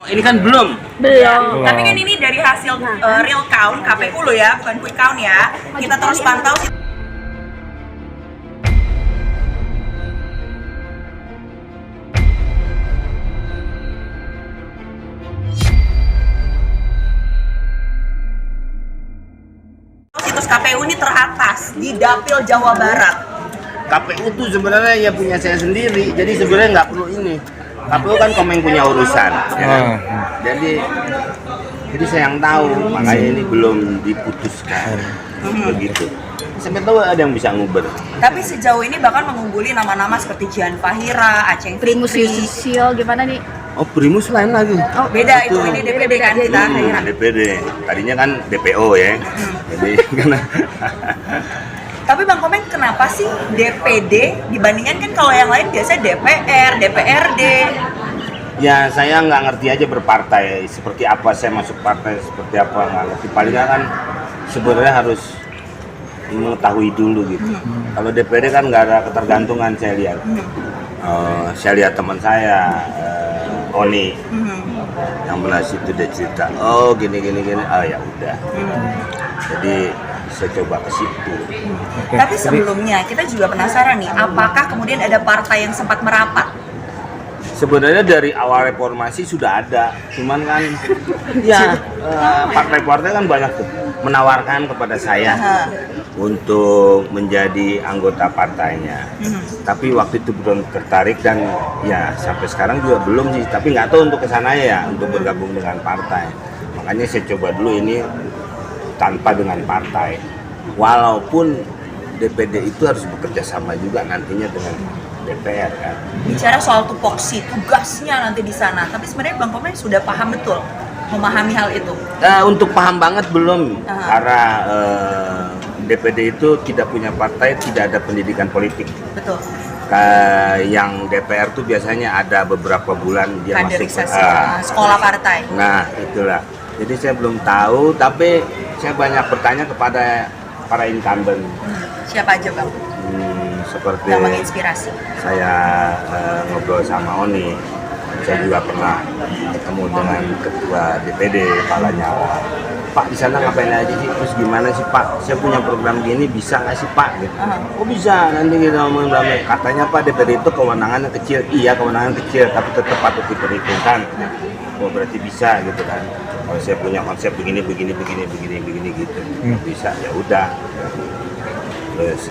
Ini kan belum. Belum. Tapi kan ini dari hasil real count KPU lo ya, bukan quick count ya. Kita terus pantau. Situs KPU ini teratas di Dapil Jawa Barat. KPU tuh sebenarnya ya punya saya sendiri, jadi sebenarnya nggak perlu ini. KPU kan Komeng punya urusan, ya kan? Jadi saya yang tahu, makanya ini belum diputuskan, begitu. Sampai tahu ada yang bisa nguber. Tapi sejauh ini bahkan mengungguli nama-nama seperti Jihan Fahira, Aceh Primus Fikri. Yustisio gimana nih? Oh, Primus lain lagi. Oh beda itu, ini DPD kan kita. DPD, tadinya kan DPO ya. Jadi karena Tapi Bang Komeng kenapa sih DPD dibandingkan kan kalau yang lain biasanya DPR, DPRD? ya saya nggak ngerti aja berpartai seperti apa, saya masuk partai seperti apa nggak ngerti. Palingnya kan sebenarnya harus mengetahui dulu gitu. Kalau DPD kan nggak ada ketergantungan saya lihat. Saya lihat teman saya Oni yang belas itu dia cerita, oh gini, oh ya udah. Jadi saya coba ke situ. Tapi sebelumnya kita juga penasaran nih, apakah kemudian ada partai yang sempat merapat? Sebenarnya dari awal reformasi sudah ada, cuman kan ya partai-partai kan banyak tuh menawarkan kepada saya untuk menjadi anggota partainya. Tapi waktu itu belum tertarik dan ya sampai sekarang juga belum sih. Tapi nggak tahu untuk kesana ya, untuk bergabung dengan partai. Makanya saya coba dulu ini tanpa dengan partai. Walaupun DPD itu harus bekerja sama juga nantinya dengan DPR kan. Bicara soal tupoksi, tugasnya nanti di sana. Tapi sebenarnya Bang Komeng sudah paham betul, memahami hal itu. Untuk paham banget belum, karena DPD itu tidak punya partai, tidak ada pendidikan politik. Betul. Yang DPR tuh biasanya ada beberapa bulan dia masuk sekolah partai. Nah itulah. Jadi saya belum tahu, tapi saya banyak bertanya kepada para incumbent. Siapa aja Bang? Seperti yang menginspirasi. Saya ngobrol sama Oni, saya juga pernah ketemu dengan ketua DPD Pak Lanyala. Pak di sana ngapain aja sih? Terus gimana sih Pak? Saya punya program gini, bisa nggak sih Pak? Gitu. Oh bisa, nanti kita ngomongin rame. Katanya Pak DPD itu kewenangannya kecil. Iya kewenangan kecil, tapi tetap patut diperhitungkan. Oh berarti bisa gitu kan? Kalau saya punya konsep begini gitu, bisa ya udah. Terus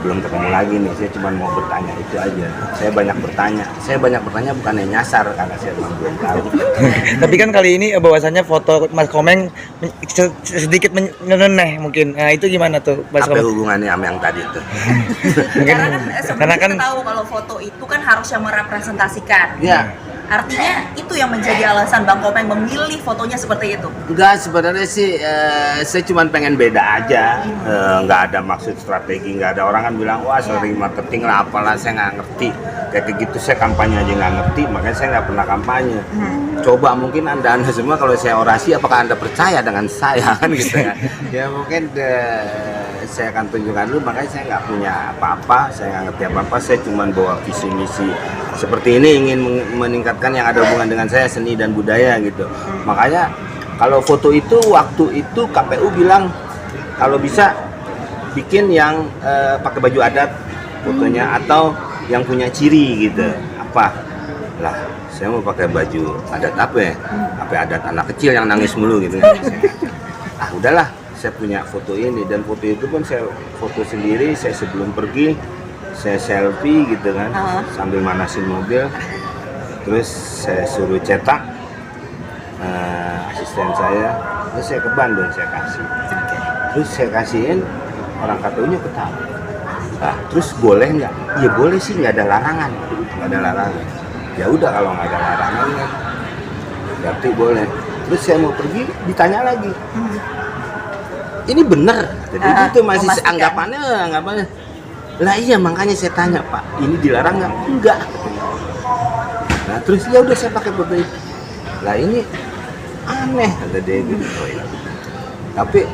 belum ketemu lagi nih, saya cuma mau bertanya itu aja. Saya banyak bertanya bukannya nyasar karena saya belum tahu. Tapi kan kali ini bahwasannya foto Mas Komeng sedikit menyeneh mungkin. Nah itu gimana tuh Mas Apa Komeng? hubungannya sama yang tadi itu? Karena kan sebenarnya kan kita tahu kalau foto itu kan harusnya merepresentasikan. Ya. Artinya itu yang menjadi alasan Bang Komeng memilih fotonya seperti itu. Enggak, sebenarnya sih saya cuma pengen beda aja. Nggak ada maksud strategi, nggak ada. Orang kan bilang wah sering marketing lah apalah, saya nggak ngerti kayak gitu. Saya kampanye aja nggak ngerti, makanya saya nggak pernah kampanye. Coba mungkin anda semua kalau saya orasi, apakah anda percaya dengan saya kan gitu kan? Ya mungkin saya akan tunjukkan dulu, makanya saya nggak punya apa-apa, saya nggak ngerti apa-apa. Saya cuma bawa visi misi seperti ini, ingin meningkatkan yang ada hubungan dengan saya, seni dan budaya gitu. Makanya kalau foto itu waktu itu KPU bilang kalau bisa bikin yang pakai baju adat fotonya atau yang punya ciri gitu. Apa lah saya mau pakai baju adat apa ya, apa adat anak kecil yang nangis mulu gitu. Udahlah saya punya foto ini, dan foto itu pun saya foto sendiri. Saya sebelum pergi saya selfie gitu kan, sambil manasin mobil. Terus saya suruh cetak asisten saya, terus saya ke Bandung saya kasih. Terus saya kasihin, orang KPU-nya ketawa. Nah, terus boleh nggak? Iya boleh sih, nggak ada larangan, nggak ada larangan. Ya udah kalau nggak ada larangan kan, berarti boleh. Terus saya mau pergi, ditanya lagi. Ini bener, jadi itu masih anggapannya. Lah iya makanya saya tanya Pak, ini dilarang nggak? Enggak. Nah terus ya udah saya pakai foto itu. Lah ini aneh kata dia gitu. Oh, ya. Tapi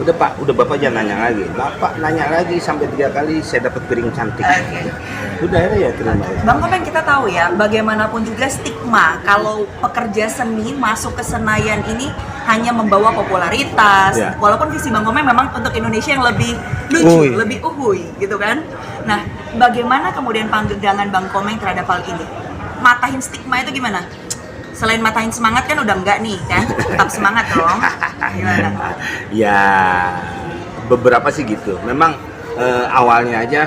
udah Pak, udah Bapak jangan nanya lagi. Bapak nanya lagi sampai 3 kali saya dapat piring cantik. Udah ya terima. Bang Komeng, kita tahu ya, bagaimanapun juga stigma kalau pekerja seni masuk ke Senayan ini hanya membawa popularitas. Ya. Walaupun visi Bang Komeng memang untuk Indonesia yang lebih lucu, Uhuy. lebih uhuy gitu kan. Nah, bagaimana kemudian pandangan Bang Komeng terhadap hal ini? Matahin stigma itu gimana? Selain matahin semangat kan udah enggak nih kan? Tetap semangat dong. Gimana? Ya beberapa sih gitu. Memang awalnya aja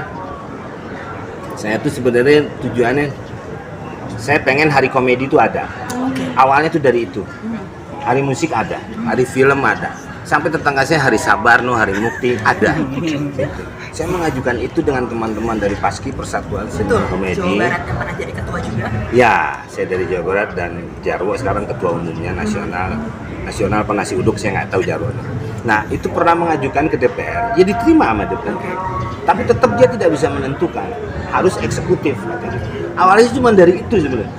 saya tuh sebenarnya tujuannya saya pengen hari komedi itu ada. Awalnya tuh dari itu. Hari musik ada, hari film ada. Sampai tetangga saya hari Sabarno, hari Mukti ada. Gitu. Saya mengajukan itu dengan teman-teman dari Paski Persatuan Seni Betul, Komedi. Jawa Barat yang pernah jadi ketua juga. Ya, saya dari Jawa Barat dan Jarwo sekarang ketua umumnya nasional. Nasional apa nasi uduk saya nggak tahu Jarwo. Nah, itu pernah mengajukan ke DPR, ya diterima sama DPR. Tapi tetap dia tidak bisa menentukan, harus eksekutif katanya. Awalnya cuma dari itu sebenarnya.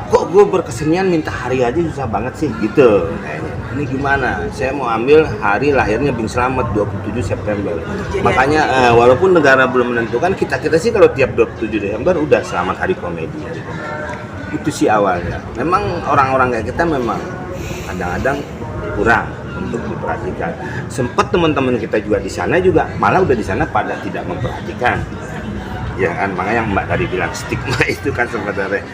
Kok gue berkesenian minta hari aja susah banget sih gitu kayaknya. Ini gimana? Saya mau ambil hari lahirnya Bing Slamet 27 September. Makanya walaupun negara belum menentukan, kita sih kalau tiap 27 Desember udah selamat hari komedi. Itu sih awalnya. Memang orang-orang kayak kita memang kadang-kadang kurang untuk diperhatikan. Sempat teman-teman kita juga di sana juga malah udah di sana pada tidak memperhatikan. Ya kan, makanya yang Mbak tadi bilang stigma itu kan sebenarnya.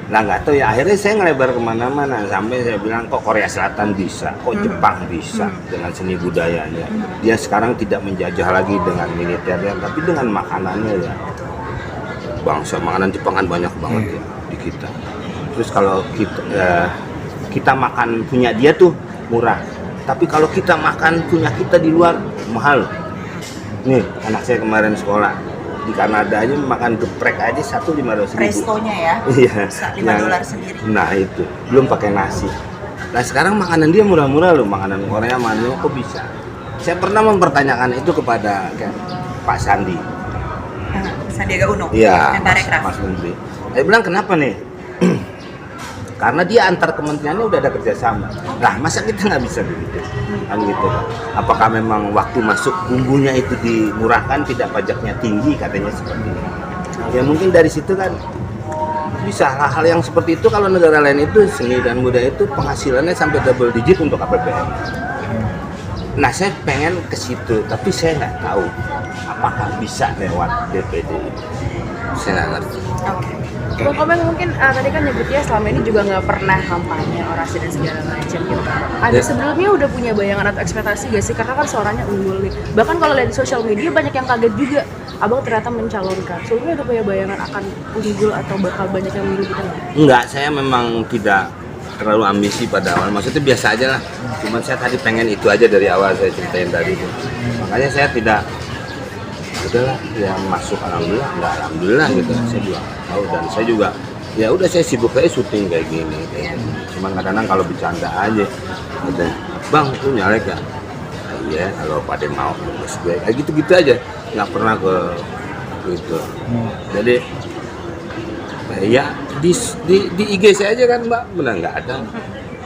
Nah nggak tahu ya, akhirnya saya ngelebar kemana-mana sampai saya bilang kok Korea Selatan bisa, kok Jepang bisa dengan seni budayanya. Dia sekarang tidak menjajah lagi dengan militernya, tapi dengan makanannya ya. Bangsa makanan Jepang kan banyak banget ya di kita. Terus kalau kita makan punya dia tuh murah, tapi kalau kita makan punya kita di luar mahal. Nih anak saya kemarin sekolah di Kanada aja makan geprek aja 1.500.000. Restonya ya, Iya. bisa $5 sendiri. Nah itu belum pakai nasi. Nah sekarang makanan dia murah-murah loh, makanan Korea mana kok bisa? Saya pernah mempertanyakan itu kepada Pak Sandi. Sandiaga Uno, Iya. Menparekraf. Mas Menteri. Saya bilang kenapa nih? Karena dia antar kementeriannya udah ada kerjasama. Lah masa kita nggak bisa begitu? Kan gitu. Apakah memang waktu masuk bumbunya itu dimurahkan, tidak pajaknya tinggi katanya seperti itu. Ya mungkin dari situ kan bisa hal-hal yang seperti itu. Kalau negara lain itu seni dan budaya itu penghasilannya sampai double digit untuk APBN. Nah saya pengen ke situ, tapi saya nggak tahu apakah bisa lewat DPD itu. Saya nggak ngerti. Bang Komeng mungkin tadi kan nyebutnya selama ini juga nggak pernah kampanye orasi dan segala macam gitu. Ada Ya. sebelumnya udah punya bayangan atau ekspektasi gak sih? Karena kan suaranya unggul nih. Bahkan kalau lihat di sosial media banyak yang kaget juga. Abang ternyata mencalonkan. Sebelumnya udah punya bayangan akan unggul atau bakal banyak yang milih gitu nggak? Enggak, saya memang tidak terlalu ambisi pada awal. Maksudnya biasa aja lah. Cuman saya tadi pengen itu aja dari awal saya ceritain tadi. Makanya saya tidak, udahlah ya masuk alhamdulillah, enggak alhamdulillah gitu. Saya juga tahu dan saya juga ya udah saya sibuk aja syuting kayak gini. Cuman kadang-kadang kalau bercanda aja, gitu. Bang itu nyalek ya. Iya kalau pada mau terus gue kayak gitu-gitu aja, nggak pernah ke gitu. Jadi ya di IG saya aja kan Mbak, benar nggak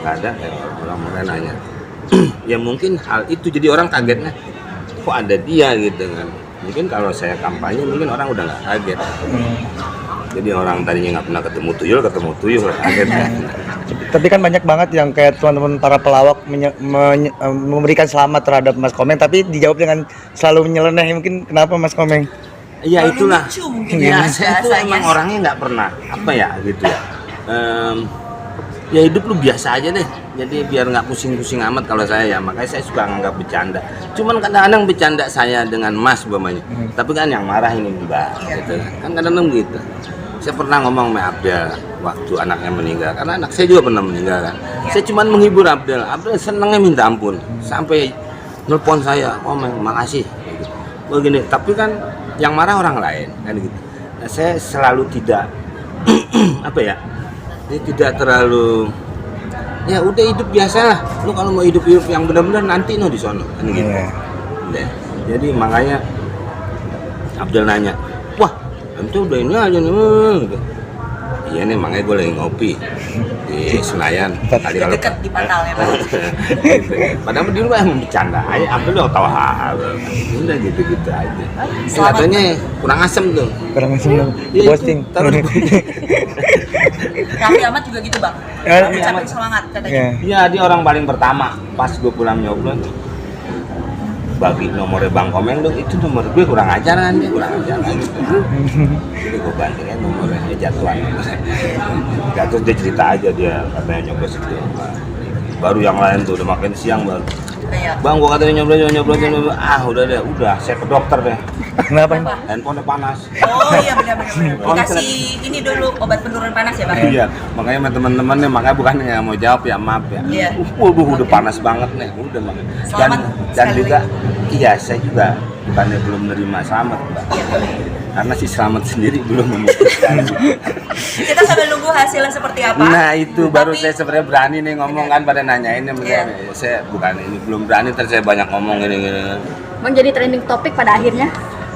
ada kayak orang nanya. Ya mungkin hal itu jadi orang kagetnya kok ada dia gitu kan. Mungkin kalau saya kampanye mungkin orang udah nggak kaget. Jadi orang tadinya nggak pernah ketemu tuyul kaget kan. Tapi kan banyak banget yang kayak teman-teman para pelawak memberikan selamat terhadap Mas Komeng, tapi dijawab dengan selalu menyeleneh. Mungkin kenapa Mas Komeng? Ya Terlalu itulah. lucu mungkin Ya, ya saya tuh bahasanya. emang orangnya nggak pernah apa ya gitu ya. Ya hidup lu biasa aja deh. Jadi biar nggak pusing-pusing amat kalau saya ya. Makanya saya suka nganggap bercanda. Cuman kadang-kadang bercanda saya dengan Mas umpamanya. Tapi kan yang marah ini Mbak. Gitu kan kadang-kadang gitu. Saya pernah ngomong sama Abdel waktu anaknya meninggal. Karena anak saya juga pernah meninggal kan. Saya cuman menghibur Abdel. Abdel senengnya minta ampun. Sampai nelpon saya, "Oh makasih." Begini. Tapi kan yang marah orang lain kan gitu. Nah, saya selalu tidak apa ya? Ini tidak terlalu ya udah hidup biasa lah. Lu kalau mau hidup yang benar-benar nanti di sono kan gitu. Udah. Jadi makanya Abdel nanya, "Wah, itu udah ini aja nih." Gitu. Iya nih makanya gue lagi ngopi. di Senayan. Tadi kalau Deket di Pantal ya Bang. padahal di rumah emang bercanda aja, ambil lo tahu udah gitu-gitu aja. Selamat. Katanya kurang asem tuh. Kurang sebelum Iya, posting. itu. Taruh. Raffi Ahmad juga gitu Bang. Ya. Ucapin semangat katanya. Ya. Iya, dia orang paling pertama pas gue pulang nyoblos bagi nomornya Bang Komeng dong, itu nomor gue kurang ajar kan, dia kurang ajar kan gitu. Jadi gue gantiin nomornya, jatuhan terus dia cerita aja, dia katanya nyoblos itu baru yang lain tuh udah makin siang baru Iya. Bang, gua katanya nyoblos, udah deh, saya ke dokter deh, Kenapa? handphonenya panas. Oh iya benar-benar. Dikasih ini dulu obat penurun panas ya Bang. Iya, makanya sama teman-temannya, makanya bukan nggak mau jawab ya, maaf ya. Iya. Waduh, udah Oke. panas banget nih, udah makanya. Selamat Dan sekali juga, lagi. iya saya juga bukannya belum nerima selamat, Mbak. Karena si selamat sendiri belum memutuskan. Kita sambil nunggu hasilnya seperti apa. Nah itu baru Tapi- saya sebenarnya berani nih ngomong kan, pada nanyain nih, Iya. saya bukan ini belum berani, terus saya banyak ngomong gini. Menjadi trending topik pada akhirnya.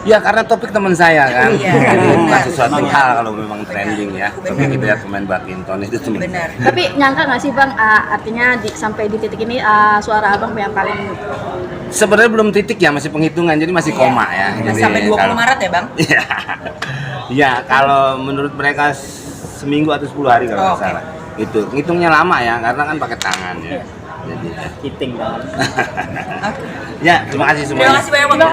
Ya karena topik teman saya kan, Iya, jadi bukan benar. sesuatu Benar. hal kalau memang trending ya. Benar. Tapi kita lihat pemain badminton itu teman. Benar. Tapi nyangka nggak sih bang, artinya sampai di titik ini suara abang yang paling Sebenarnya belum titik ya, masih penghitungan, jadi masih Iya. koma ya. Masih Jadi sampai 20 kalau- Maret ya Bang? Iya. Iya, kalau menurut mereka seminggu atau 10 hari kalau nggak Oke. salah. Itu ngitungnya lama ya, karena kan pakai tangan ya. Jadi Oke. ya, terima kasih semuanya. Terima kasih banyak Bang.